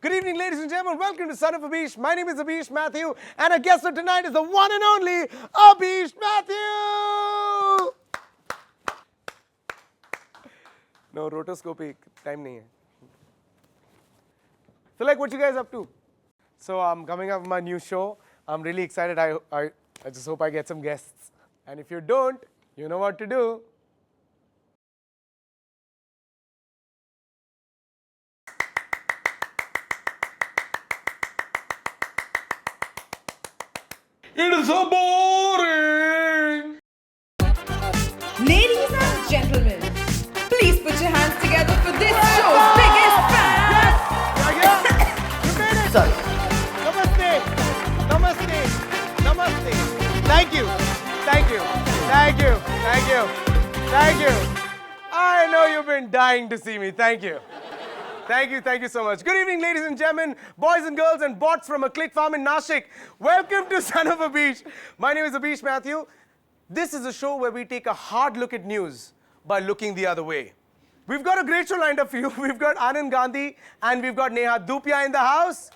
Good evening, ladies and gentlemen. Welcome to Son of Abish. My name is Abish Mathew, and our guest for tonight is the one and only Abish Mathew. No rotoscopy time nahi hai. So, like, what you guys up to? So, I'm coming up with my new show. I'm really excited. I just hope I get some guests. And if you don't, you know what to do. It is so boring. Ladies and gentlemen, please put your hands together for this show's biggest fan. You made it. Sorry. Namaste. Namaste. Namaste. Thank you. Thank you. Thank you. Thank you. Thank you. I know you've been dying to see me. Thank you. Thank you so much. Good evening, ladies and gentlemen, boys and girls, and bots from a click farm in Nashik. Welcome to Son of Abish. My name is Abish Mathew. This is a show where we take a hard look at news by looking the other way. We've got a great show lined up for you. We've got Anand Gandhi and we've got Neha Dhupia in the house.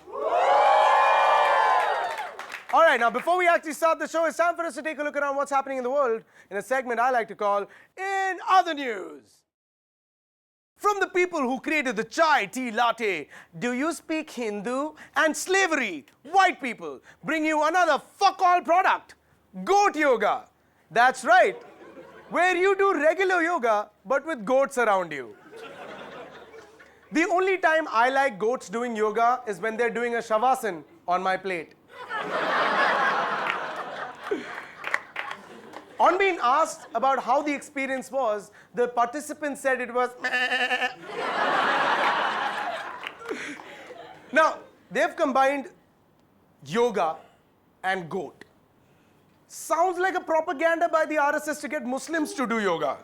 All right, now before we actually start the show, it's time for us to take a look around what's happening in the world in a segment I like to call In Other News. From the people who created the chai tea latte, do you speak Hindu? And slavery, white people bring you another fuck-all product, goat yoga. That's right, where you do regular yoga, but with goats around you. The only time I like goats doing yoga is when they're doing a shavasana on my plate. On being asked about how the experience was, the participants said it was Now, they've combined yoga and goat. Sounds like a propaganda by the RSS to get Muslims to do yoga.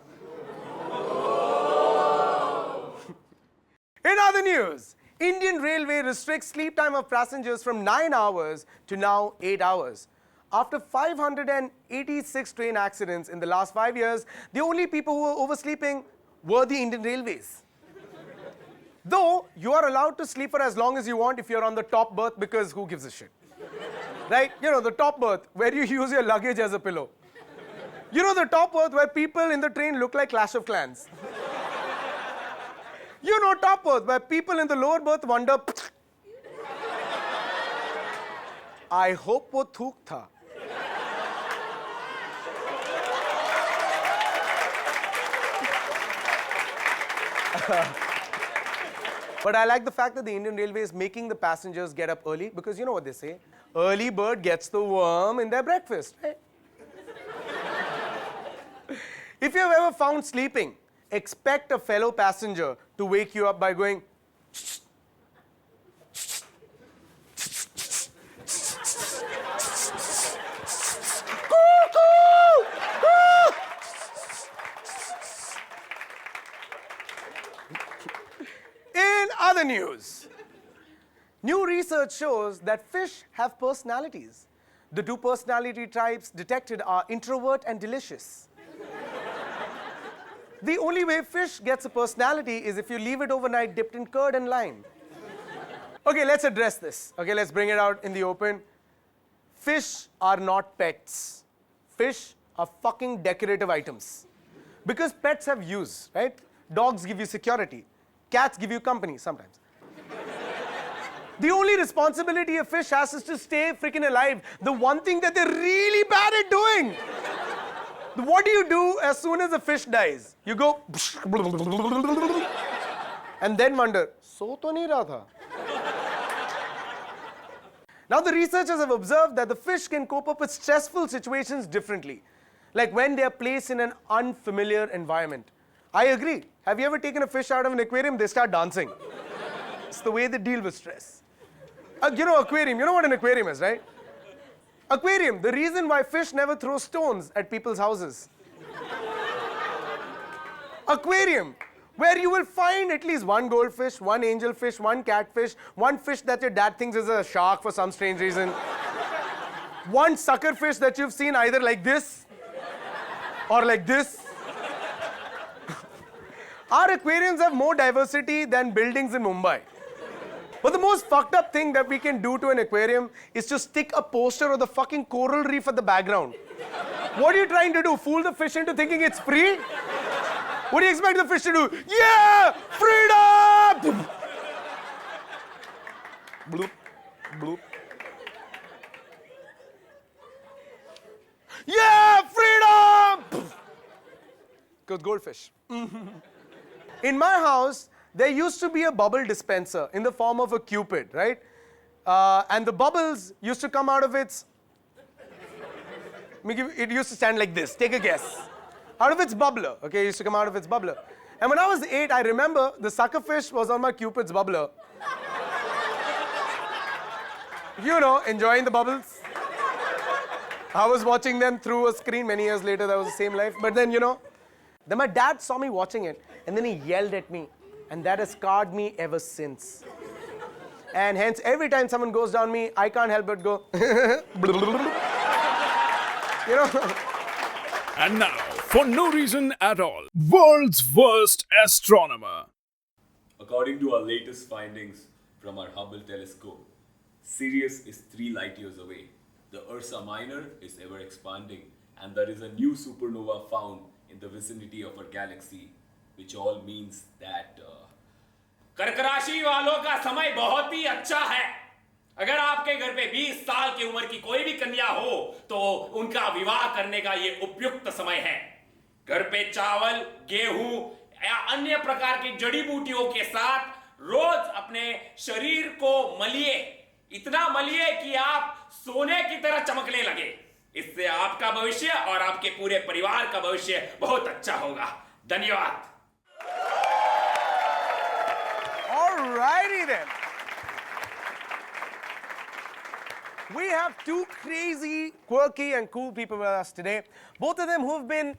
In other news, Indian Railway restricts sleep time of passengers from 9 hours to now 8 hours. After 586 train accidents in the last 5 years, the only people who were oversleeping were the Indian Railways. Though, you are allowed to sleep for as long as you want if you're on the top berth, because who gives a shit? Right? You know, the top berth, where you use your luggage as a pillow. You know, the top berth where people in the train look like Clash of Clans. You know, top berth where people in the lower berth wonder, I hope wo thuk tha. But I like the fact that the Indian Railway is making the passengers get up early, because you know what they say, early bird gets the worm in their breakfast, right? If you've ever found sleeping, expect a fellow passenger to wake you up by going In other news, new research shows that fish have personalities. The two personality types detected are introvert and delicious. The only way fish gets a personality is if you leave it overnight dipped in curd and lime. Okay, let's address this. Okay, let's bring it out in the open. Fish are not pets. Fish are fucking decorative items. Because pets have use, right? Dogs give you security. Cats give you company sometimes. The only responsibility a fish has is to stay freaking alive. The one thing that they're really bad at doing. What do you do as soon as a fish dies? You go and then wonder, so to nahi raha tha. Now the researchers have observed that the fish can cope up with stressful situations differently. Like when they are placed in an unfamiliar environment. I agree. Have you ever taken a fish out of an aquarium? They start dancing. It's the way they deal with stress. You know, aquarium. You know what an aquarium is, right? Aquarium. The reason why fish never throw stones at people's houses. Aquarium. Where you will find at least one goldfish, one angelfish, one catfish, one fish that your dad thinks is a shark for some strange reason. One sucker fish that you've seen either like this or like this. Our aquariums have more diversity than buildings in Mumbai. But the most fucked up thing that we can do to an aquarium is to stick a poster of the fucking coral reef at the background. What are you trying to do? Fool the fish into thinking it's free? What do you expect the fish to do? Yeah! Freedom! Bloop. Bloop. Yeah! Freedom! Goes goldfish. In my house, there used to be a bubble dispenser in the form of a cupid, right? And the bubbles used to come out of its... It used to stand like this. Take a guess. Out of its bubbler. Okay, it used to come out of its bubbler. And when I was 8, I remember the sucker fish was on my cupid's bubbler. You know, enjoying the bubbles. I was watching them through a screen. Many years later, that was the same life. But then, you know, then my dad saw me watching it, and then he yelled at me. And that has scarred me ever since. And hence, every time someone goes down me, I can't help but go, you know. And now, for no reason at all, world's worst astronomer. According to our latest findings from our Hubble telescope, Sirius is 3 light years away. The Ursa Minor is ever expanding, and there is a new supernova found in the vicinity of our galaxy, which all means that कर्क राशि वालों का समय बहुत ही अच्छा है। अगर आपके घर पे 20 साल की उम्र की कोई भी कन्या हो तो उनका विवाह करने का ये उपयुक्त समय है। घर पे चावल, गेहूं या अन्य प्रकार की जड़ी बूटियों के साथ रोज अपने शरीर को मलिए, इतना मलिए कि आप सोने की तरह चमकने लगे। इससे आपका भविष्य और आपके पूरे परिवार का भविष्य बहुत अच्छा होगा। धन्यवाद। Alrighty then. We have 2 crazy, quirky, and cool people with us today. Both of them who have been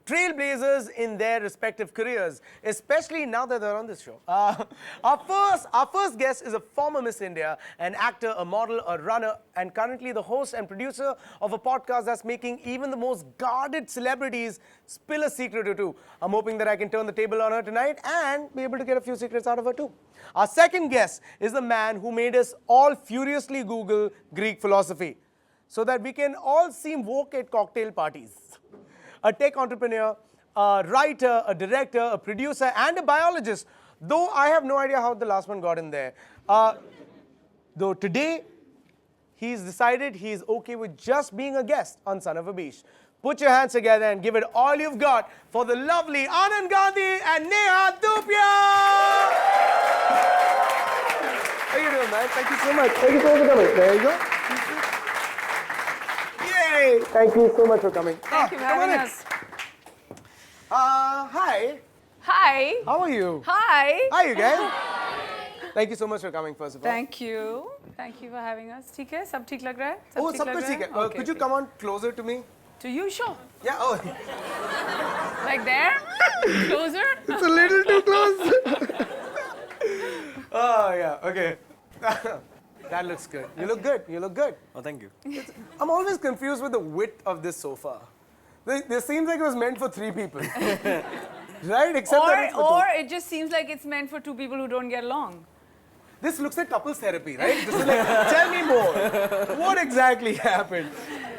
trailblazers in their respective careers, especially now that they're on this show. Our first guest is a former Miss India, an actor, a model, a runner, and currently the host and producer of a podcast that's making even the most guarded celebrities spill a secret or two. I'm hoping that I can turn the table on her tonight and be able to get a few secrets out of her too. Our second guest is the man who made us all furiously Google Greek philosophy so that we can all seem woke at cocktail parties. A tech entrepreneur, a writer, a director, a producer, and a biologist, though I have no idea how the last one got in there. Though today, he's decided he's okay with just being a guest on Son of Abish. Put your hands together and give it all you've got for the lovely Anand Gandhi and Neha Dhupia! How you doing, man? Thank you so much. Thank you so much for coming. There you go. Yay! Thank you so much for coming. Thank you for having us. Hi. Hi. How are you? Hi. Hi, you guys. Thank you so much for coming, first of all. Thank you. Thank you for having us. ठीक है? सब ठीक लग रहा है? Oh, ठीक सब लग कुछ रहा ठीक है? है. Could you come on closer to me? To you, sure. Yeah. Oh, Like there? Closer? it's a little too close. Oh, yeah. Okay. That looks good. You look good. You look good. Oh, thank you. I'm always confused with the width of this sofa. This seems like it was meant for 3 people. Right? Except that it's for Or 2. it just seems like it's meant for 2 people who don't get along. This looks like couples therapy, right? This is like, tell me more. What exactly happened?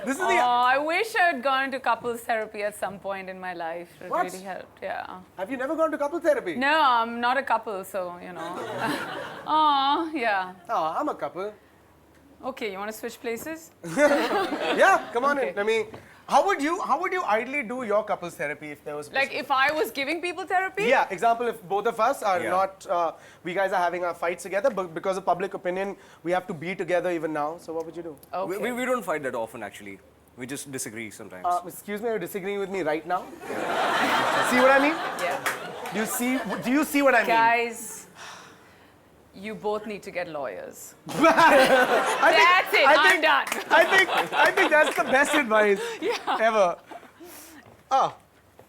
This is the... I wish I had gone to couples therapy at some point in my life. It What? really helped, yeah. Have you never gone to couples therapy? No, I'm not a couple, so, you know. Oh, yeah. Oh, I'm a couple. Okay, you want to switch places? Yeah, come on in. Okay. I mean, how would you ideally do your couples therapy if there was... Like if I was giving people therapy? Yeah, example, if both of us are Yeah. not, we guys are having our fights together, but because of public opinion, we have to be together even now. So what would you do? Okay. We don't fight that often, actually. We just disagree sometimes. Excuse me, are you disagreeing with me right now? See what I mean? Yeah. Do you see what I mean? Guys, you both need to get lawyers. I That's it, I'm done. I think that's the best advice ever.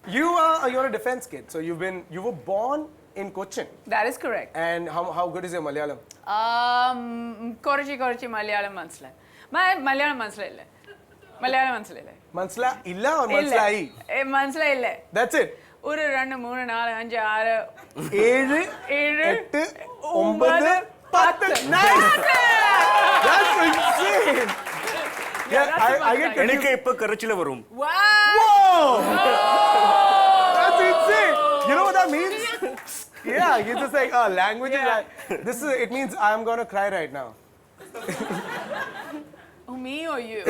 You're a defense kid, so you were born in Cochin. That is correct. And how good is your Malayalam? Korchi Malayalam Mansla. My Malayalam Mansla illa. Malayalam Mansla illa. Mansla illa or Mansla I? Mansla illa. That's it. ഒരു 2 3 4 5 6 7 7 8 9 Pathan. Nice. That's insane. Yeah, I get confused. Enike ippa karachila varum. Wow! Whoa! That's insane. You know what that means? Yeah, you're just like, language is like, it means I'm gonna cry right now. Oh, me or you?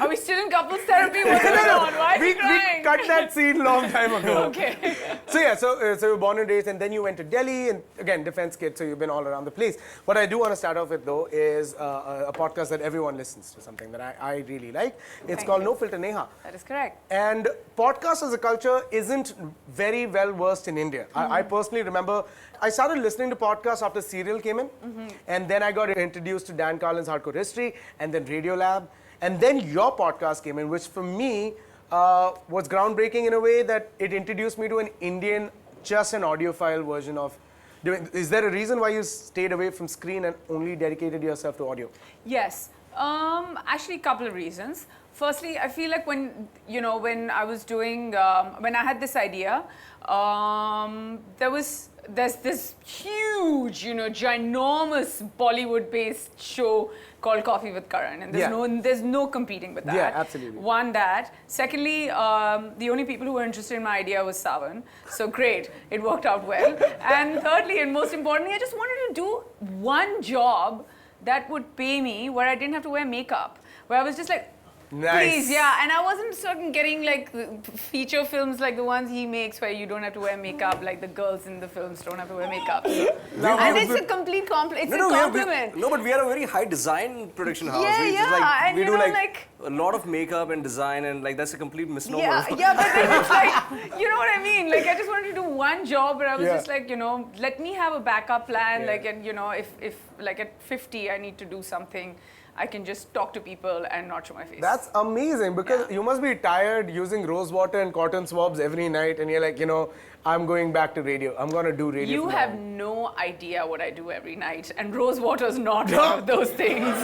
Are we still in couples therapy? What's going on? Why are We you crying? cut that scene long time ago. Okay. So yeah, so you were born and raised, and then you went to Delhi, and again, defense kid, so you've been all around the place. What I do want to start off with, though, is a podcast that everyone listens to, something that I really like. It's called No Filter Neha. That is correct. And podcast as a culture isn't very well versed in India. I personally remember I started listening to podcasts after Serial came in, and then I got introduced to Dan Carlin's Hardcore History, and then Radio Lab, and then your podcast came in, which for me was groundbreaking in a way that it introduced me to an Indian, just an audiophile version of doing. Is there a reason why you stayed away from screen and only dedicated yourself to audio? Yes. Actually, a couple of reasons. Firstly, I feel like when I was doing, when I had this idea, there's this huge, ginormous Bollywood-based show called Coffee with Karan, and there's no competing with that. Yeah, absolutely. One, that. Secondly, the only people who were interested in my idea was Savan. So great, it worked out well. And thirdly, and most importantly, I just wanted to do one job that would pay me where I didn't have to wear makeup, where I was just like, Nice. please, yeah. And I wasn't certain getting like feature films like the ones he makes where you don't have to wear makeup, like the girls in the films don't have to wear makeup. And it's a complete compliment. It's a compliment. No, but we are a very high design production house. Yeah, we yeah, just, and we you do know, like a lot of makeup and design, and like that's a complete misnomer. Yeah, but then it's like, you know what I mean? Like, I just wanted to do one job, but I was just like, let me have a backup plan. Like, and if like at 50 I need to do something, I can just talk to people and not show my face. That's amazing, because you must be tired using rose water and cotton swabs every night, and you're like, I'm going back to radio. I'm going to do radio. You have no idea what I do every night, and rose water's not one of those things.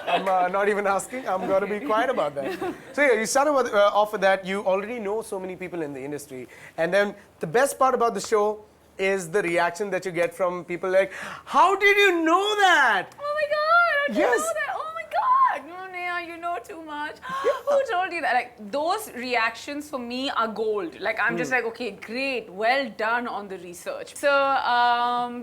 I'm not even asking. I'm going to be quiet about that. So yeah, you started off with that. You already know so many people in the industry. And then the best part about the show is the reaction that you get from people like, how did you know that? Oh my God, I didn't Yes. know that. Oh my God. No, Neha, you know too much. Who told you that? Like, those reactions for me are gold. Like, I'm just like, okay, great, well done on the research. So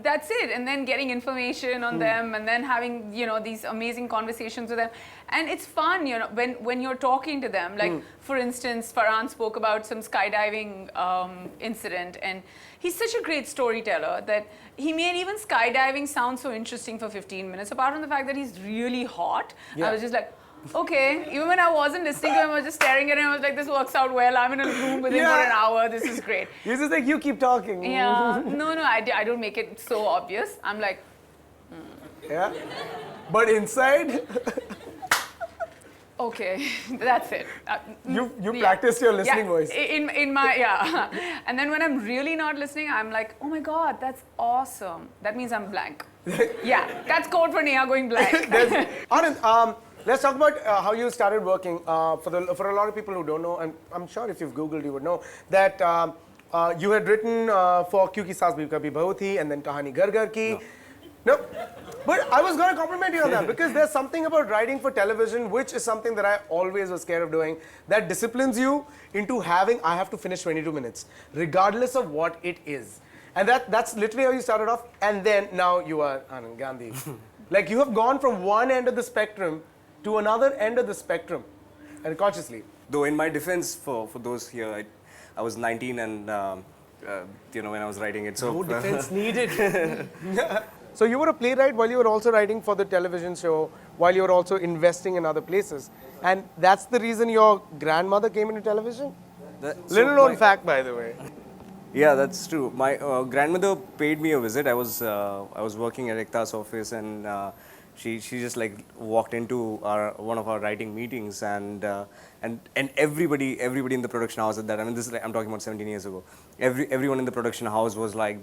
that's it. And then getting information on them, and then having, these amazing conversations with them. And it's fun, when you're talking to them. Like, for instance, Farhan spoke about some skydiving incident, and he's such a great storyteller that he made even skydiving sound so interesting for 15 minutes. Apart from the fact that he's really hot, I was just like, okay. Even when I wasn't listening to him, I was just staring at him. I was like, this works out well. I'm in a room with him for an hour. This is great. He's just like, you keep talking. Yeah. No, I don't make it so obvious. I'm like, Yeah. But inside, okay, that's it. you practiced your listening voice. In my, And then when I'm really not listening, I'm like, oh my God, that's awesome. That means I'm blank. Yeah, that's code for Neha going blank. Anand, let's talk about how you started working. For a lot of people who don't know, and I'm sure if you've Googled, you would know, that you had written for Kyunki Saas Bhi Kabhi Bahu Thi, and then Kahani Ghar Ghar Ki. No. But I was going to compliment you on that, because there's something about writing for television, which is something that I always was scared of doing, that disciplines you into I have to finish 22 minutes, regardless of what it is. And that's literally how you started off, and then now you are Anand Gandhi. Like, you have gone from one end of the spectrum to another end of the spectrum, and consciously. Though in my defense, for those here, I was 19 and, when I was writing it. So No defense needed. So you were a playwright while you were also writing for the television show, while you were also investing in other places. And that's the reason your grandmother came into television? Little known fact, by the way. Yeah, that's true. My grandmother paid me a visit. I was working at Ekta's office, and she just like walked into one of our writing meetings, and everybody in the production house at that. I mean, I'm talking about 17 years ago. Everyone in the production house was like,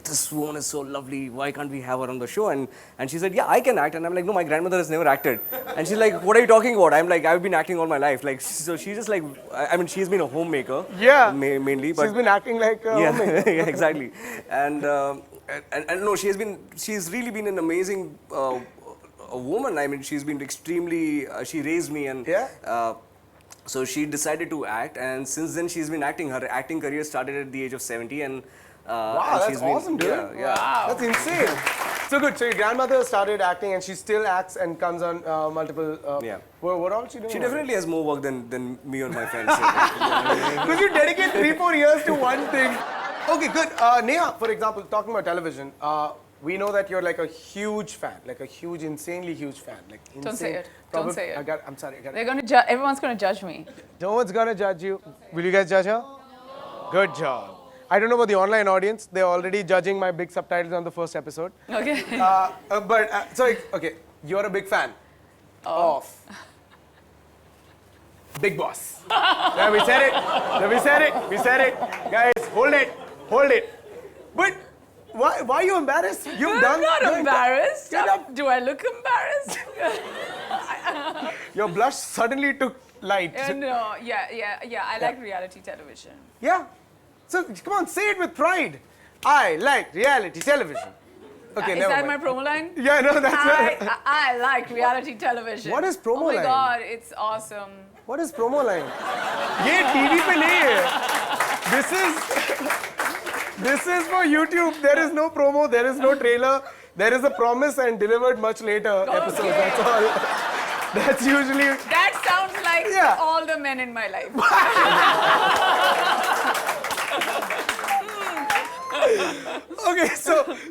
this woman is so lovely, why can't we have her on the show? And she said, yeah, I can act. And I'm like, no, my grandmother has never acted. And she's like, what are you talking about? I'm like, I've been acting all my life. Like, so she's just like, I mean, she's been a homemaker. Yeah. Mainly. But she's been acting like a homemaker. Yeah, exactly. And and no, she's really been an amazing a woman. I mean, she's been extremely, she raised me, and so she decided to act, and since then she's been acting. Her acting career started at the age of 70, and wow, that's awesome, dude. Yeah. Wow. That's insane. So good. So your grandmother started acting, and she still acts and comes on multiple. What all she doing? She definitely has more work than me and my friends. Because you dedicate 3-4 years to one thing. Okay, good. Neha, for example, talking about television, we know that you're like a huge fan, like a huge, insanely huge fan. Like insane. Don't say it. Don't say it. I'm sorry. They're going to everyone's going to judge me. No one's gonna judge you. Will you guys judge her? Good job. I don't know about the online audience. They're already judging my big subtitles on the first episode. Okay. Okay, you're a big fan of Big Boss. Yeah, we said it. We said it. Guys, hold it. But why are you embarrassed? You've I'm not embarrassed. Get up. Do I look embarrassed? Your blush suddenly took light. No, I like reality television. Yeah. So come on, say it with pride. I like reality television. Okay, Is never that mind. my promo line? Yeah, no, that's I like reality television. What is promo Oh my line? God, it's awesome. What is promo line? ये TV पे नहीं है. This is for YouTube. There is no promo. There is no trailer. There is a promise and delivered much later episode. Okay. That's all. That's usually. That sounds like Yeah. all the men in my life. Okay,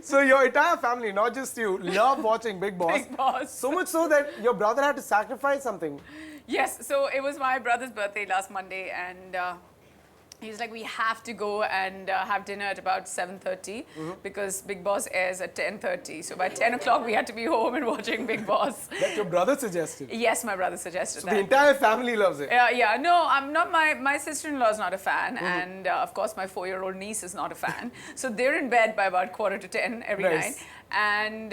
so your entire family, not just you, love watching Big Boss. Big Boss. So much so that your brother had to sacrifice something. Yes, so it was my brother's birthday last Monday, and he was like, we have to go and have dinner at about 7:30 because Big Boss airs at 10:30. So by 10 o'clock, we had to be home and watching Big Boss. That your brother suggested. Yes, my brother suggested So that. the entire family loves it. Yeah, no, I'm not. My sister-in-law is not a fan, and of course, my 4-year-old niece is not a fan. So they're in bed by about 9:45 every Nice. night. And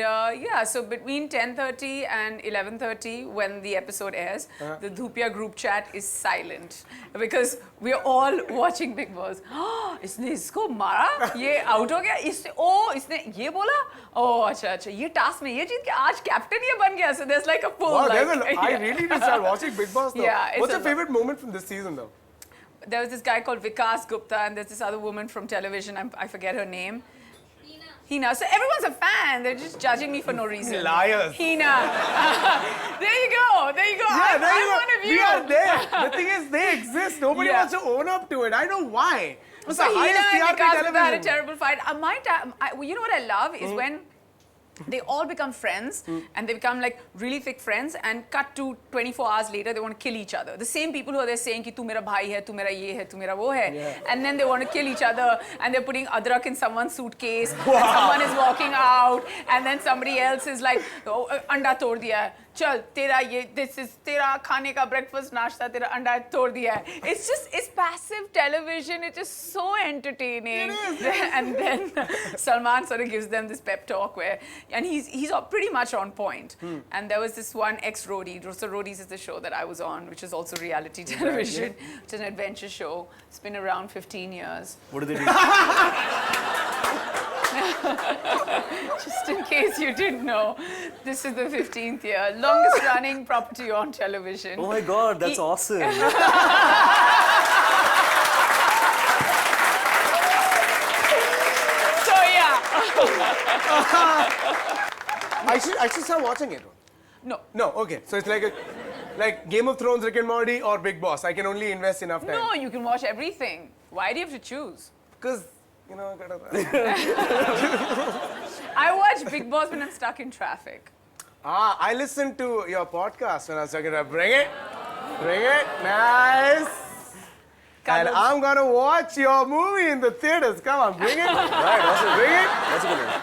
so between 10:30 and 11:30, when the episode airs, the Dhupia group chat is silent because we're all watching Big Boss. इसने इसको मारा, ये out हो गया, इसने ये बोला, अच्छा, ये task में ये जीत के आज captain ये बन गया. So there's like a full. Wow, like, I really need to start watching Big Boss though. Yeah, it's What's a your favorite moment from this season though? There was this guy called Vikas Gupta, and there's this other woman from television. I forget her name. Hina. So everyone's a fan. They're just judging me for no reason. Liars. Hina. There you go. Yeah, I'm one of you. We are there. The thing is, they exist. Nobody Yeah. wants to own up to it. I know why. It's So the Hina highest and TRP Vikas Gupta had a television. terrible fight. You know what I love is when they all become friends and they become like really thick friends and cut to 24 hours later they want to kill each other. The same people who are there saying ki tu mera bhai hai, tu mera ye hai, tu mera wo hai, and then they want to kill each other and they're putting adrak in someone's suitcase and someone is walking out and then somebody else is like anda tod diya hai. Chal, this is tera khane ka breakfast nashta, tera anda tod diya hai. It's passive television. It's just so entertaining. And then Salman sort of gives them this pep talk and he's pretty much on point. And there was this one ex-roadie. So Roadies is the show that I was on, which is also reality television. It's an adventure show. It's been around 15 years. What do they do? Just in case you didn't know, this is the 15th year. Longest running property on television. Oh my God, that's awesome. So yeah. I should start watching it. No, okay. So it's like Game of Thrones, Rick and Morty, or Big Boss. I can only invest enough time. No, you can watch everything. Why do you have to choose? Because, you know, I watch Big Boss when I'm stuck in traffic. I listened to your podcast when I was talking about bring it, nice. And I'm gonna watch your movie in the theaters. Come on, bring it. Right, awesome. Bring it. That's a good one.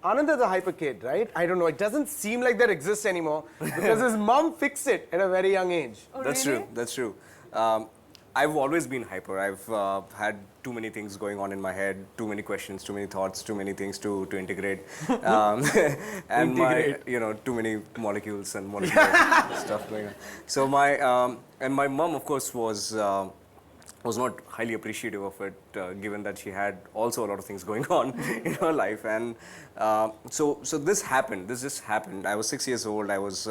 Anand is a hyper kid, right? I don't know. It doesn't seem like that exists anymore because his mom fixed it at a very young age. Oh, That's really? true. That's true. I've always been hyper. I've had too many things going on in my head, too many questions, too many thoughts, too many things to integrate, and too many molecules and molecular stuff going on. So my mom, of course, was was not highly appreciative of it, given that she had also a lot of things going on in her life. And so this happened. This just happened. I was 6 years old. I was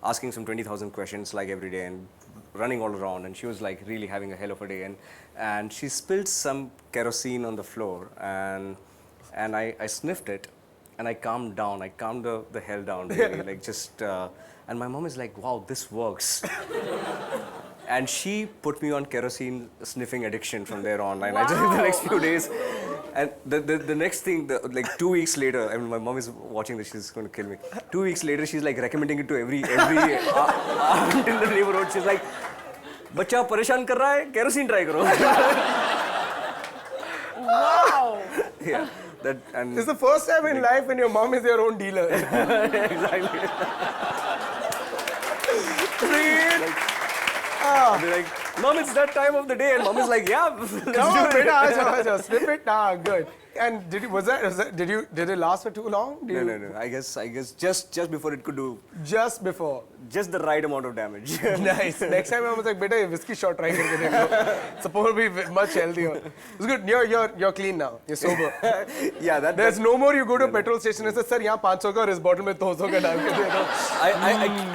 asking some 20,000 questions like every day and running all around. And she was like really having a hell of a day. And she spilled some kerosene on the floor. And I sniffed it. And I calmed down. I calmed the hell down, really. Like just. And my mom is like, wow, this works. And she put me on kerosene sniffing addiction from there on. And I just the next few days. And the next thing, like 2 weeks later, I mean, my mom is watching this, she's going to kill me. 2 weeks later, she's like recommending it to every aunt in the neighborhood. She's like, "Bacha pareshan kar raha hai, kerosene try karo." Wow. Yeah. And This is the first time in life when your mom is your own dealer. exactly. I'll be like, "Mom, it's that time of the day," and mom is like, "Yeah, let's Come do on, it." beta, aaja, snip it. Ah, good. And did it last for too long? No. I guess just before it could do Just before. just the right amount of damage. Nice. Next time I was like, beta, whiskey shot try karke dekho. It's supposed to be much healthier. It's good. You're clean now. You're sober. Yeah, There's no more you go to a petrol station and say, sir, यहाँ 500 का और इस bottle में 200 का डाल के दे दो.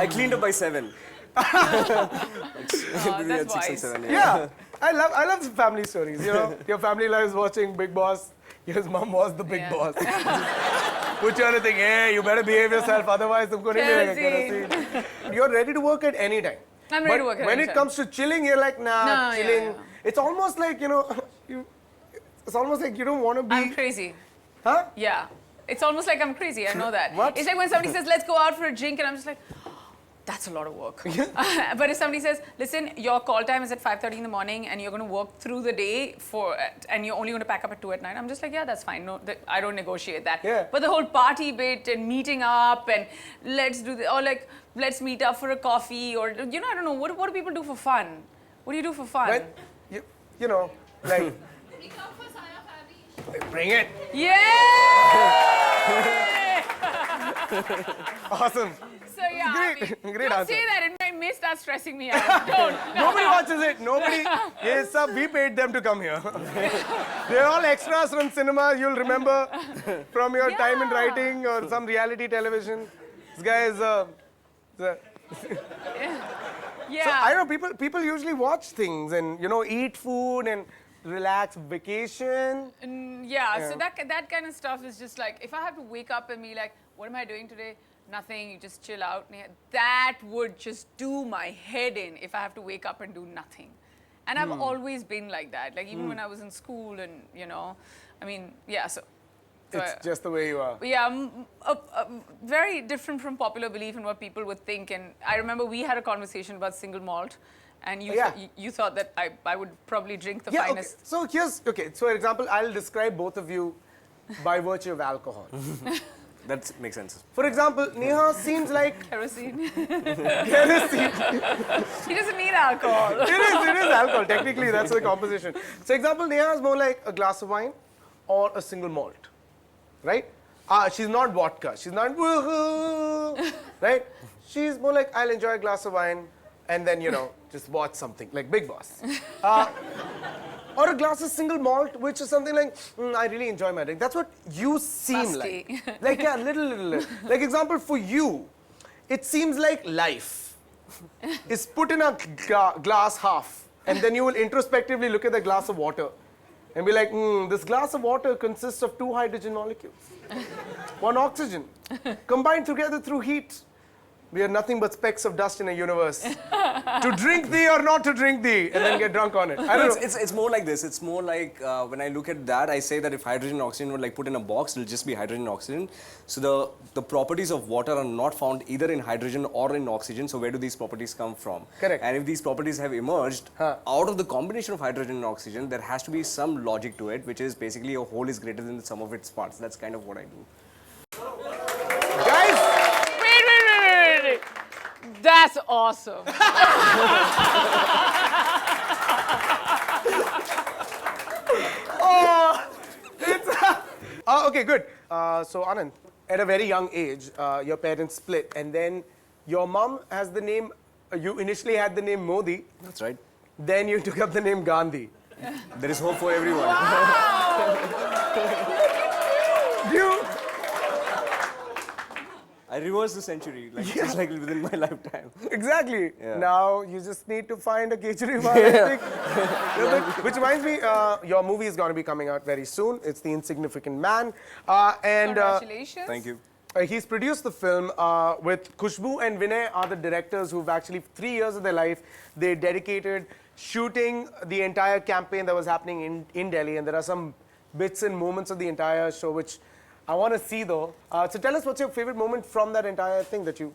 I cleaned up by 7. Maybe that's at 6 and wise. 7. Yeah. I love the family stories. You know, your family lives watching Big Boss. Your mom was the big Yeah. boss. Put you on a thing, hey, you better behave yourself, otherwise तुमको नहीं मिलेगा kerosene. You're ready to work at any time. I'm ready to work at when any it time. comes to chilling, you're like, nah, No, yeah, chilling. yeah. It's almost like, you know, it's almost like you don't want to be. I'm crazy. Huh? Yeah. It's almost like I'm crazy. I know that. What? It's like when somebody says, let's go out for a drink, and I'm just like, that's a lot of work. But if somebody says, listen, your call time is at 5:30 in the morning and you're going to work through the day and you're only going to pack up at 2 at night, I'm just like, yeah, that's fine. No, I don't negotiate that. Yeah. But the whole party bit and meeting up and let's do or like, let's meet up for a coffee or, you know, I don't know, what do people do for fun? What do you do for fun? When, you know, like. Bring it. Yeah! Awesome. So yeah, Great. I mean, Great don't answer. say that. It may start stressing me out. Don't. Nobody watches it. Nobody. Yes, sir, we paid them to come here. They're all extras from cinema. You'll remember from your time in writing or some reality television. This guy is. Yeah. So I don't know. People usually watch things and eat food and relax, vacation. Yeah, so that kind of stuff is just like, if I have to wake up and be like, what am I doing today? Nothing, you just chill out. That would just do my head in if I have to wake up and do nothing. And I've always been like that. Like even when I was in school and, I mean, yeah, so It's just the way you are. yeah, very different from popular belief and what people would think. And I remember we had a conversation about single malt. And you thought that I would probably drink the finest. Okay. So for example, I'll describe both of you by virtue of alcohol. That makes sense. For example, Neha seems like Kerosene. kerosene. He doesn't need alcohol. It is alcohol. Technically, that's the composition. So example, Neha is more like a glass of wine or a single malt, right? She's not vodka. She's not woohoo, right? She's more like, I'll enjoy a glass of wine and then, just watch something like Big Boss. Or a glass of single malt, which is something like, I really enjoy my drink. That's what you seem Musty. like. Like, yeah, little. Like, example, for you, it seems like life is put in a glass half, and then you will introspectively look at the glass of water and be like, this glass of water consists of 2 hydrogen molecules, 1 oxygen, combined together through heat. We are nothing but specks of dust in a universe. To drink thee or not to drink thee, and then get drunk on it. I don't know. It's more like this. It's more like when I look at that, I say that if hydrogen and oxygen were like put in a box, it'll just be hydrogen and oxygen. So the properties of water are not found either in hydrogen or in oxygen. So where do these properties come from? Correct. And if these properties have emerged out of the combination of hydrogen and oxygen, there has to be some logic to it, which is basically a whole is greater than the sum of its parts. That's kind of what I do. Guys! Wait. That's awesome. Okay, good. So Anand, at a very young age, your parents split, and then your mom has the name. You initially had the name Modi, That's right. Then you took up the name Gandhi. There is hope for everyone. You, I reversed the century, like just like within my lifetime. exactly. Yeah. Now you just need to find a Kejriwal. Which reminds me, your movie is going to be coming out very soon. It's The Insignificant Man. Congratulations. Thank you. He's produced the film with Khushbu and Vinay are the directors who've actually, 3 years of their life, they dedicated shooting the entire campaign that was happening in Delhi. And there are some bits and moments of the entire show which I want to see though. So tell us what's your favorite moment from that entire thing that you've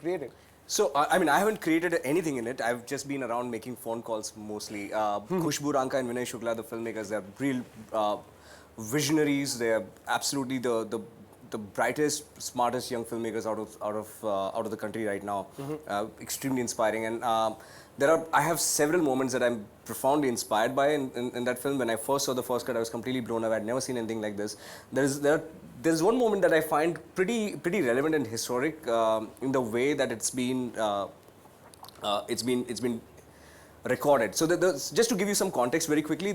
created. So, I mean, I haven't created anything in it. I've just been around making phone calls mostly. Khushbu Ranka and Vinay Shukla, the filmmakers, they're real visionaries. They're absolutely the brightest, smartest young filmmakers out of the country right now. Extremely inspiring. And I have several moments that I'm profoundly inspired by in that film. When I first saw the first cut, I was completely blown away. I'd never seen anything like this. There's one moment that I find pretty relevant and historic in the way that it's been recorded. So just to give you some context very quickly,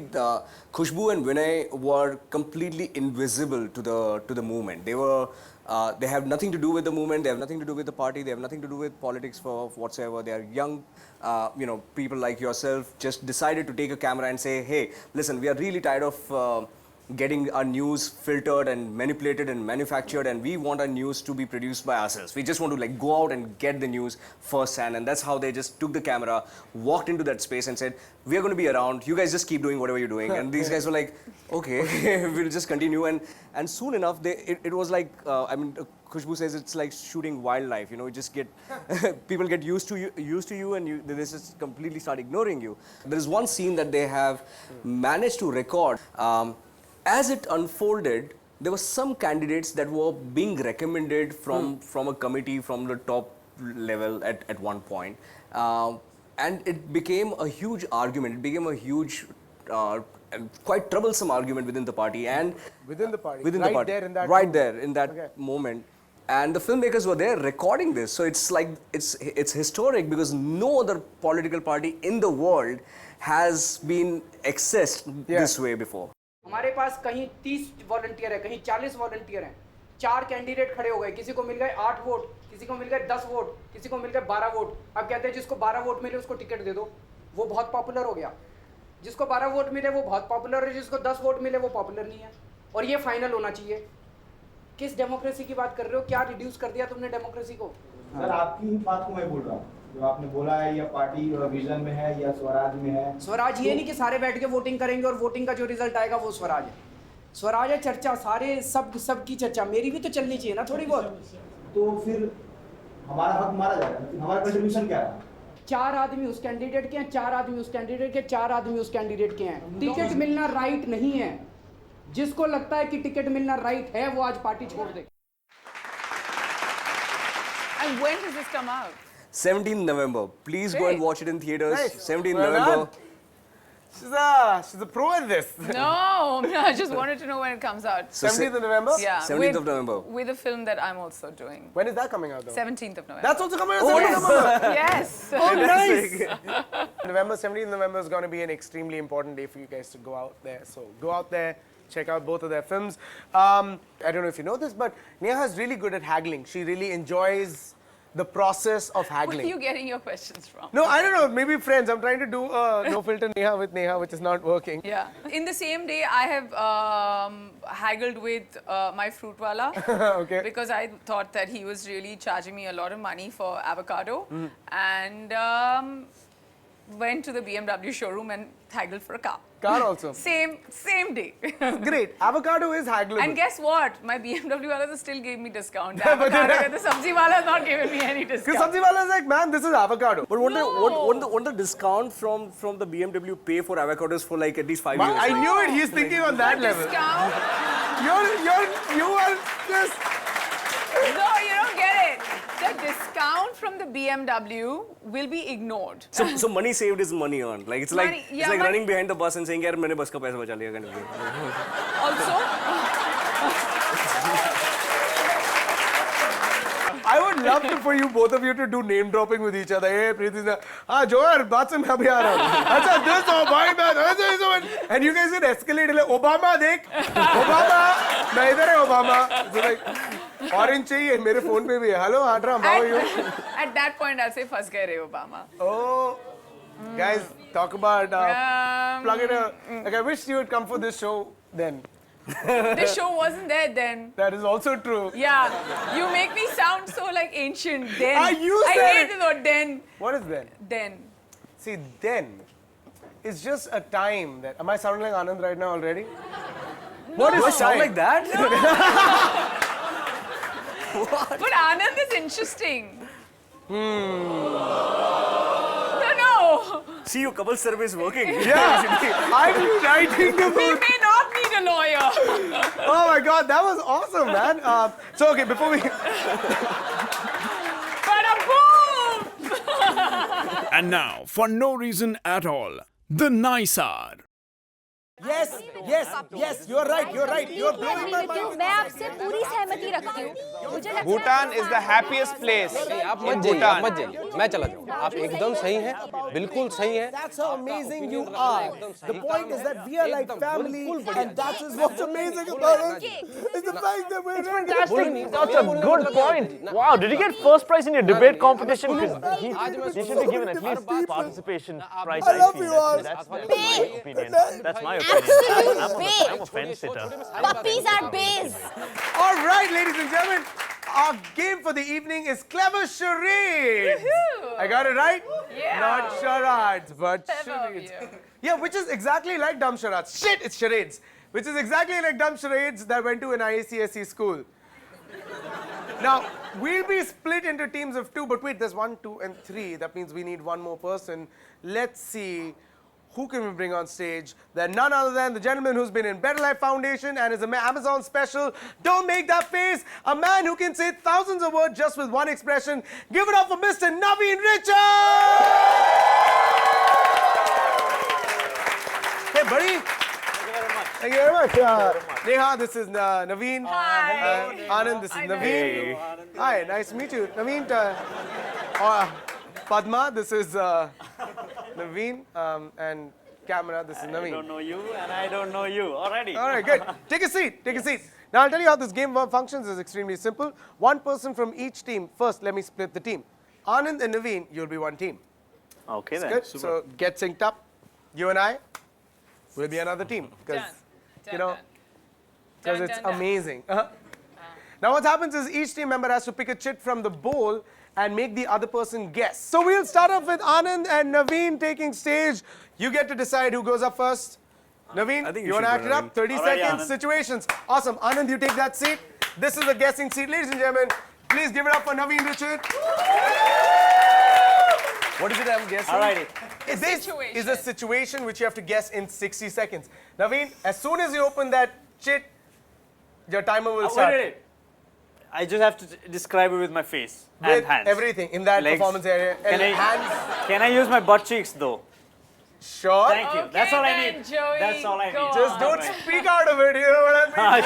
Khushbu and Vinay were completely invisible to the movement. They have nothing to do with the movement. They have nothing to do with the party. They have nothing to do with politics whatsoever. They are young, people like yourself. Just decided to take a camera and say, "Hey, listen, we are really tired of getting our news filtered and manipulated and manufactured, and we want our news to be produced by ourselves. We just want to like go out and get the news firsthand." And that's how they just took the camera, walked into that space and said, "We are going to be around. You guys just keep doing whatever you're doing." And these guys were like, "Okay, we'll just continue." And soon enough, it was like, Khushbu says it's like shooting wildlife. You just get people get used to you, and they just completely start ignoring you. There is one scene that they have managed to record. As it unfolded, there were some candidates that were being recommended from a committee from the top level at one point. And it became a huge argument. It became a huge, quite troublesome argument within the party. And Within the party? Within Right the party. there in that Right moment. there in that Okay. moment. And the filmmakers were there recording this. So it's like, it's historic because no other political party in the world has been accessed this way before. हमारे पास कहीं 30 volunteer है, कहीं 40 volunteer हैं, 4 candidate खड़े हो गए, किसी को मिल गए 8 वोट, किसी को मिल गए 10 वोट, किसी को मिल गए 12 वोट। अब कहते हैं जिसको 12 वोट मिले उसको टिकट दे दो, वो बहुत पॉपुलर हो गया। जिसको 12 वोट मिले वो बहुत पॉपुलर है, जिसको 10 वोट मिले वो पॉपुलर नहीं है। और ये फाइनल होना चाहिए। किस डेमोक्रेसी की बात कर रहे हो? क्या रिड्यूस कर दिया तुमने डेमोक्रेसी को? सर, आपकी बात को मैं बोल रहा हूँ। जो आपने बोला है या पार्टी विजन में है या स्वराज में है। स्वराज ये नहीं कि सारे बैठ के वोटिंग करेंगे और वोटिंग का जो रिजल्ट आएगा वो स्वराज है। स्वराज है चर्चा, सारे सबकी चर्चा। मेरी भी तो चलनी चाहिए ना थोड़ी बहुत। तो फिर हमारा हक मारा जाएगा। हमारा कंट्रीब्यूशन क्या है? 4 आदमी उस कैंडिडेट के हैं, 4 आदमी उस कैंडिडेट के, 4 आदमी उस कैंडिडेट के हैं। टिकट मिलना राइट नहीं है। जिसको लगता है कि टिकट मिलना राइट है वो आज पार्टी छोड़ दे। And when does this come out? 17th November. Please go and watch it in theaters. Nice. 17th Well November. done. She's a pro at this. No, I just wanted to know when it comes out. So 17th of November? Yeah, 17th of November. With a film that I'm also doing. When is that coming out though? 17th of November. That's also coming out 17th of November? Yes. Oh, nice! November 17th November is going to be an extremely important day for you guys to go out there. So go out there, check out both of their films. I don't know if you know this, but Neha is really good at haggling. She really enjoys the process of haggling. Where are you getting your questions from? No, I don't know. Maybe friends. I'm trying to do a no filter Neha with Neha, which is not working. Yeah. In the same day, I have haggled with my fruitwala Okay. because I thought that he was really charging me a lot of money for avocado, and went to the BMW showroom and haggled for a car. Car also. Same day. Great. Avocado is haggleable. And guess what? My BMW wala still gave me discount. The avocado, the sabzi wala has not given me any discount. Because Sabzi wala is like, man, this is avocado. But won't No. the discount from the BMW pay for avocados for like at least 5 years? I knew it. He's thinking on that level. Discount? You are just... No, you don't get it. The discount from the BMW will be ignored. So money saved is money earned. Like it's like Money- it's yeah, like money- running behind the bus and saying, "यार मैंने बस का पैसा बचा लिया." Kind of thing. Also, I would would love for you, both of you, to do name dropping with each other. Hey, Preeti, Johar, baat se main abhi aa raha hu. Acha, this, oh, bhai, and you guys would escalate like, Obama, dekh. Obama, main idhar hai, Obama. So like, orange chahiye, mere phone pe bhi hai. Hello, Adram, how are you? At that point, I'll say, "Fas gaye re, Obama." Oh, guys, talk about plug it up. Like, I wish you would come for this show then. This show wasn't there then. That is also true. Yeah, you make me sound so like ancient. Then Ah, you I said hate the word then. What is then? Then. See, then is just a time that. Am I sounding like Anand right now already? What is Do I sound time? like that? But Anand is interesting. No. See, your couple survey is working. Yeah, I'm writing the We book. may not need a lawyer. Oh my God, that was awesome, man. So okay, before we. Bada boom! And now, for no reason at all, the nice hour. Yes, you're right. You're blowing my mind. मैं आपसे पूरी सहमति रखती हूँ मुझे लगता है Bhutan is the happiest place आप मत जाइए आप मत जाइए मैं चला जाऊंगा आप एकदम सही हैं बिल्कुल सही हैं That's how amazing you are. The point is that we are like family, and that is what's amazing about it. Is the fact that we're fantastic. That's a good point. Wow, did you get first prize in your debate competition? He should be given at least participation prize. I love you all. That's my opinion. That's my opinion. absolute I'm babe. a fence sitter. Puppies are baes. All right, ladies and gentlemen, our game for the evening is Clever Charades. I got it right? Yeah. Not charades, but Clever of charades. you. Yeah, which is exactly like dumb charades. Shit, it's charades. Which is exactly like dumb charades that went to an IACSE school. Now, we'll be split into teams of 2, but wait, there's 1, 2, and 3. That means we need one more person. Let's see. Who can we bring on stage? They're none other than the gentleman who's been in Better Life Foundation and is an Amazon special. Don't make that face. A man who can say thousands of words just with one expression. Give it up for Mr. Naveen Richard! Hey, buddy. Thank you very much. Neha, this is Naveen. Hi. Anand, this is Naveen. Hi, nice to meet you. Naveen, Padma, this is Naveen. And camera, this is Naveen. I don't know you and I don't know you already. All right, good. Take a seat. Now, I'll tell you how this game functions. It's extremely simple. One person from each team. First, let me split the team. Anand and Naveen, you'll be one team. Okay then. Good. So, get synced up. You and I will be another team. Because, because it's amazing. Now, what happens is each team member has to pick a chit from the bowl and make the other person guess. So, we'll start off with Anand and Naveen taking stage. You get to decide who goes up first. Naveen, I think you you want to should act go, it up? Naveen. 30 All right, seconds, Anand. situations. Awesome. Anand, you take that seat. This is the guessing seat. Ladies and gentlemen, please give it up for Naveen Richard. What is it I'm guessing? Alrighty. This situation. is a situation which you have to guess in 60 seconds. Naveen, as soon as you open that chit, your timer will start. Wait. I just have to describe it with my face and With hands. everything in that Legs. performance area. Can And I, hands, can I use my butt cheeks though? sure. Thank you. That's all I then, need. Joey, That's all I go need. Just on. don't speak out of it, you know what I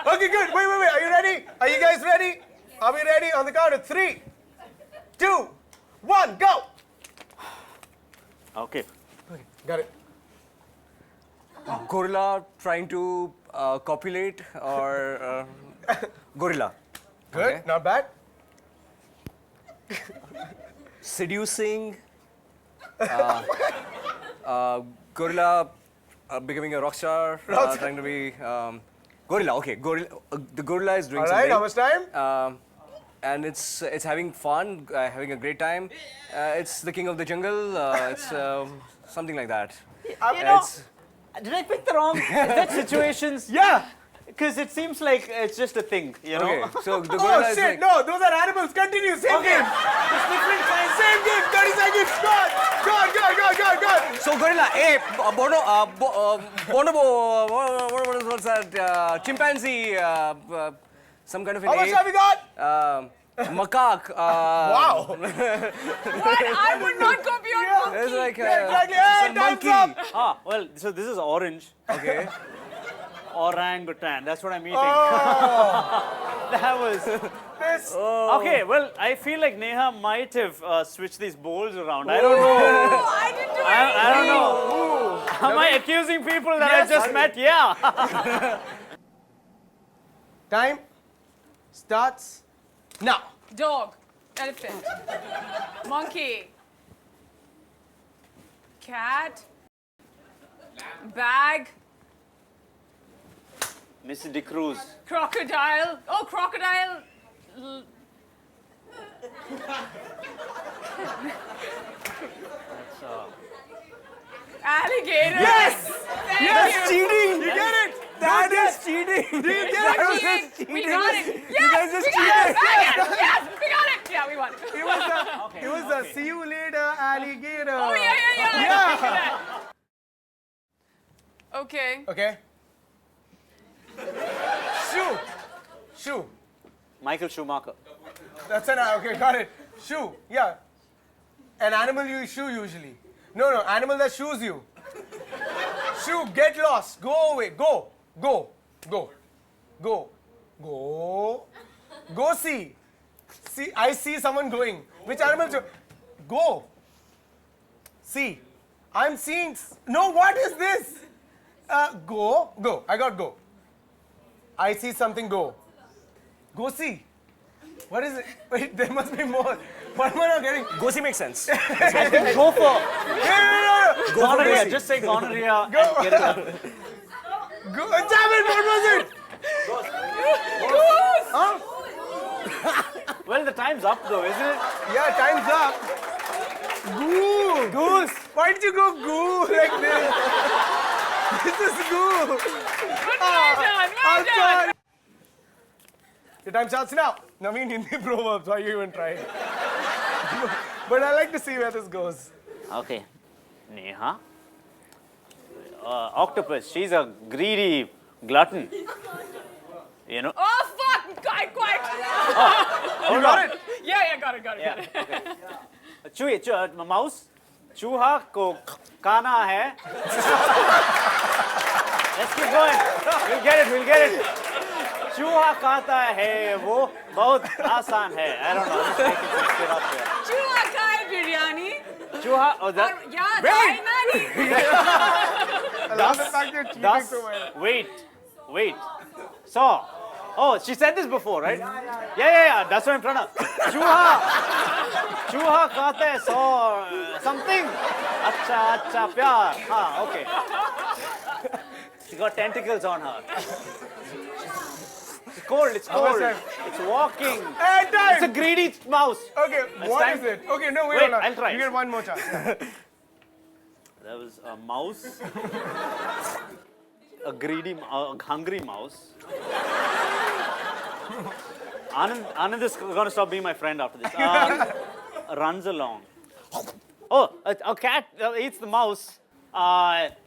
mean? Okay, good. Wait. Are you ready? Are you guys ready? Are we ready? On the count of 3, 2, 1, go. Okay. Got it. Gorilla trying to copulate or gorilla. Good. Okay. Not bad. Seducing. Gorilla becoming a rock star. Trying to be gorilla. Okay, gorilla. The gorilla is doing All right. something. How much time? And it's having fun, having a great time. It's the king of the jungle. It's something like that. It's, Did I pick the wrong? Is that situations? Yeah. Because it seems like it's just a thing, you know? okay, so the gorilla Oh is shit! like, No, those are animals. Continue. Same game. It's different kinds. Same game. 30 seconds. Go. So gorilla, what's that? Chimpanzee, some kind of an How much ape. have we got? Macaque. Wow. What? I would not go beyond monkey. It's like Exactly. Hey, it's a time's monkey. up. Well, so this is orange. Okay. Orangutan. That's what I'm eating. Oh. That was. This. Okay, well, I feel like Neha might have switched these bowls around. I don't know. I didn't do I don't know. Am I accusing people that I just met? Yeah. Time starts now. Dog, elephant, monkey, cat, bag, Mrs. De Cruz. crocodile. Oh, crocodile. Alligator. Yes! Thank Yes, you. cheating! You get it? That is cheating! Do you get it? We got it. Yes, You guys just we got cheated. it. Yes, we got it. Yeah, we won. It was a see you later, alligator. Oh, yeah. Okay. Okay. Shoe. Michael Schumacher. That's an okay, got it. Shoe, yeah. An animal you shoe usually. No, animal that shoes you. Shoe, get lost, go away, go. Go see. See, I see someone going. Which animal? Go. See. I'm seeing. No, what is this? Go. I got go. I see something go. Go see. What is it? Wait, there must be more. What am I not getting? Go see makes sense. I think go for No. gonorrhea. Just say gonorrhea and get it out. Go. Damn it, what was it? Huh? Well, the time's up though, isn't it? Yeah, time's up. Goo. Goose. Why did you go goo like this? This is goo. Well done. The time starts now. Naveen Hindi proverbs, why you even try? But I like to see where this goes. Okay. Neha. Octopus. She's a greedy glutton. You know? Oh, fuck. Quiet. You got it? Yeah, got it. Okay. Mouse. चूहा को खाना है. Let's keep going. We'll get it. चूहा खाता है वो बहुत आसान है. I don't know. I'm just making some shit up here. चूहा खाए बिरयानी. चूहा. Oh, that. Yeah, Nani. I love the fact you're cheating so well. Wait. So. Oh, she said this before, right? Yeah. That's what I'm trying to. चूहा खाता है सो something. अच्छा प्यार. हाँ, okay. She got tentacles on her. It's cold. It's walking. Hey, time. It's a greedy mouse. Okay, what is it? Okay, no, wait. I'll try. You get one more chance. There was a mouse. A hungry mouse. Anand is going to stop being my friend after this. Runs along. Oh, a cat eats the mouse.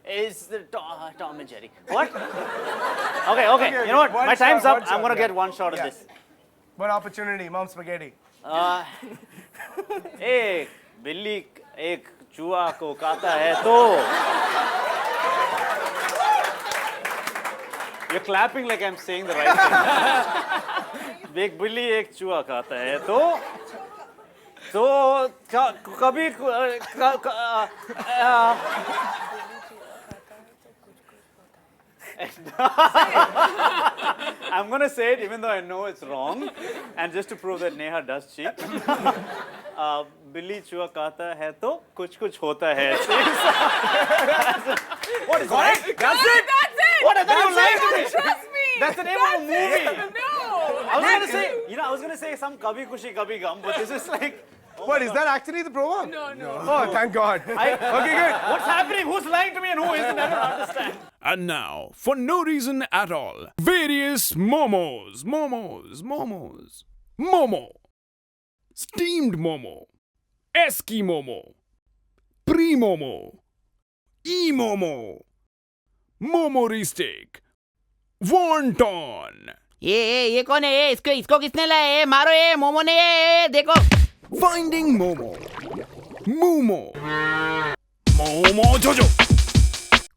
Is the Tom and Jerry. What? Okay. You know what? My time's up. I'm going to get one shot of this. One opportunity, mom spaghetti. एक बिल्ली एक चूहा को खाता है तो. You're clapping like I'm saying the right thing. एक बिल्ली एक चूहा खाता है तो कभी I'm going to say it even though I know it's wrong and just to prove that Neha does cheat. बिल्ली चूहा खाता है तो कुछ होता है. What is that? That's it. What? I thought you lied to me. Trust me. That's the name of a movie. No. I was gonna say some Kabhi Khushi Kabhi Gum, but this is like. What, is that actually the proverb? No. Oh, thank God. Okay, good. What's happening? Who's lying to me and who isn't? I don't understand. And now, for no reason at all, various momos. Momo. Steamed momo. Eskimomo. Pre-momo. E-momo. Momori steak. Wonton. ये कौन है ये इसको किसने लाया है मारो ये मोमो ने ये देखो. Finding Momo. Momo Jojo.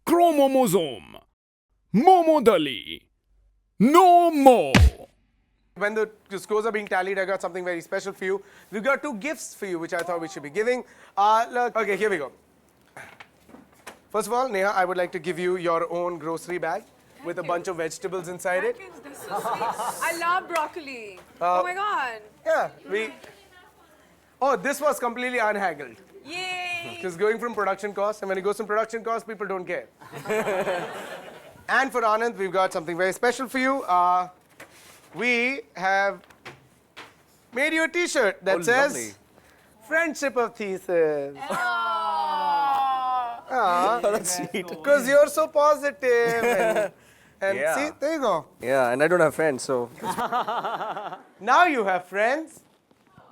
Chromomosome. Momo Dali. No more. When the scores are being tallied, I got something very special for you. We've got 2 gifts for you, which I thought we should be giving. Look, okay, here we go. First of all, Neha, I would like to give you your own grocery bag with a bunch of vegetables inside it. That's so sweet. I love broccoli. Oh my god. Yeah, Oh, this was completely unhaggled. Yay! Just going from production costs, and when it goes from production costs, people don't care. And for Anand, we've got something very special for you. We have made you a T-shirt that says lovely. "Friendship of Thesis." That's sweet. Because you're so positive. And Yeah. see, there you go. Yeah, and I don't have friends, so. Now you have friends.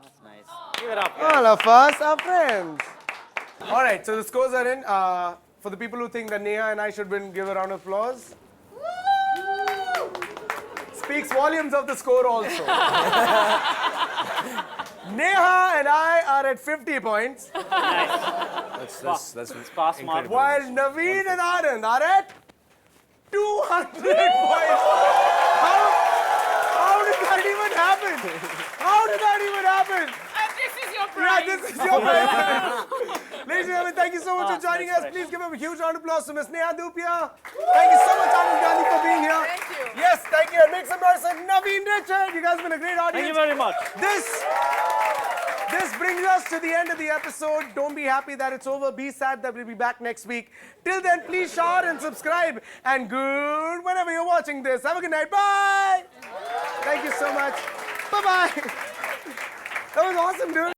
That's nice. Give it up. Guys. All of us are friends. All right, so the scores are in. For the people who think that Neha and I should give a round of applause. Speaks volumes of the score also. Neha and I are at 50 points, That's pass mark. while Naveen and Anand are at 200 points. How did that even happen? How did that even happen? And this is your Yeah, prize. this is your prize. Ladies and gentlemen, thank you so much for joining us. That's Please give a huge round of applause to Miss Neha Dhupia. Thank you so much, Anand Gandhi, for being here. Thank you. Yes, thank you. And make some noise for Naveen Richard. You guys have been a great audience. Thank you very much. This brings us to the end of the episode. Don't be happy that it's over. Be sad that we'll be back next week. Till then, please share and subscribe. And good whenever you're watching this. Have a good night. Bye. Thank you so much. Bye-bye. That was awesome, dude.